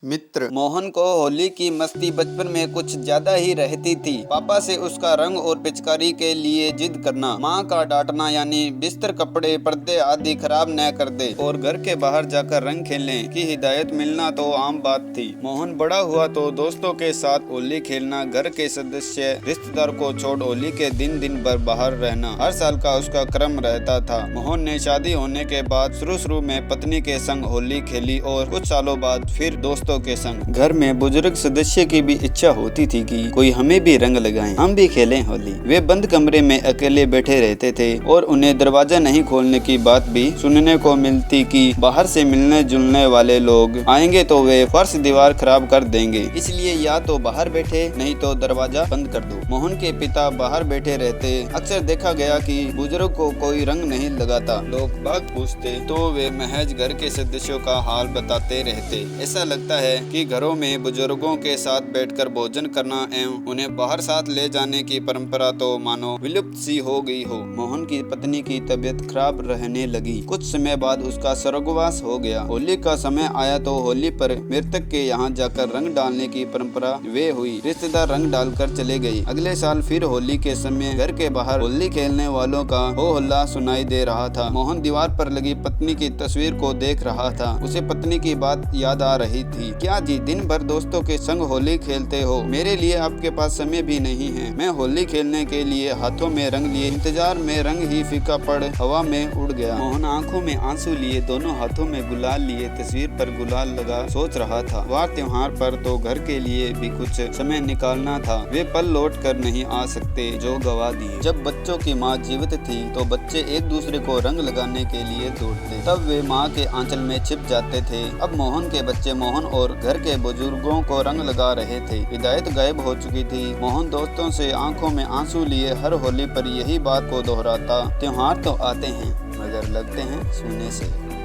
मित्र मोहन को होली की मस्ती बचपन में कुछ ज्यादा ही रहती थी। पापा से उसका रंग और पिचकारी के लिए जिद करना, माँ का डांटना यानी बिस्तर, कपड़े, पर्दे आदि खराब न कर दे और घर के बाहर जाकर रंग खेलने की हिदायत मिलना तो आम बात थी। मोहन बड़ा हुआ तो दोस्तों के साथ होली खेलना, घर के सदस्य रिश्तेदार को छोड़ होली के दिन भर बाहर रहना हर साल का उसका क्रम रहता था। मोहन ने शादी होने के बाद शुरू में पत्नी के संग होली खेली और कुछ सालों बाद फिर दोस्तों के संग। घर में बुजुर्ग सदस्य की भी इच्छा होती थी कि कोई हमें भी रंग लगाएं, हम भी खेलें होली। वे बंद कमरे में अकेले बैठे रहते थे और उन्हें दरवाजा नहीं खोलने की बात भी सुनने को मिलती कि बाहर से मिलने जुलने वाले लोग आएंगे तो वे फर्श दीवार खराब कर देंगे, इसलिए या तो बाहर बैठे नहीं तो दरवाजा बंद कर दो। मोहन के पिता बाहर बैठे रहते। अक्सर देखा गया कि बुजुर्ग को कोई रंग नहीं लगाता। लोग बात पूछते तो वे महज घर के सदस्यों का हाल बताते रहते। ऐसा लगता है कि घरों में बुजुर्गों के साथ बैठकर भोजन करना एवं उन्हें बाहर साथ ले जाने की परंपरा तो मानो विलुप्त सी हो गई हो। मोहन की पत्नी की तबीयत खराब रहने लगी। कुछ समय बाद उसका स्वर्गवास हो गया। होली का समय आया तो होली पर मृतक के यहाँ जाकर रंग डालने की परंपरा वे हुई। रिश्तेदार रंग डालकर चले गए। अगले साल फिर होली के समय घर के बाहर होली खेलने वालों का हो हल्ला सुनाई दे रहा था। मोहन दीवार पर लगी पत्नी की तस्वीर को देख रहा था। उसे पत्नी की बात याद आ रही थी। क्या जी, दिन भर दोस्तों के संग होली खेलते हो, मेरे लिए आपके पास समय भी नहीं है। मैं होली खेलने के लिए हाथों में रंग लिए इंतजार में रंग ही फीका पड़ हवा में उड़ गया। मोहन आंखों में आंसू लिए दोनों हाथों में गुलाल लिए तस्वीर पर गुलाल लगा सोच रहा था। वार त्योहार पर तो घर के लिए भी कुछ समय निकालना था। वे पल लौट कर नहीं आ सकते जो गवा दिए। जब बच्चों की माँ जीवित थी तो बच्चे एक दूसरे को रंग लगाने के लिए दौड़ते, तब वे माँ के आंचल में छिप जाते थे। अब मोहन के बच्चे मोहन और घर के बुजुर्गों को रंग लगा रहे थे। हिदायत गायब हो चुकी थी। मोहन दोस्तों से आंखों में आंसू लिए हर होली पर यही बात को दोहराता, त्योहार तो आते हैं मगर लगते हैं सोने से।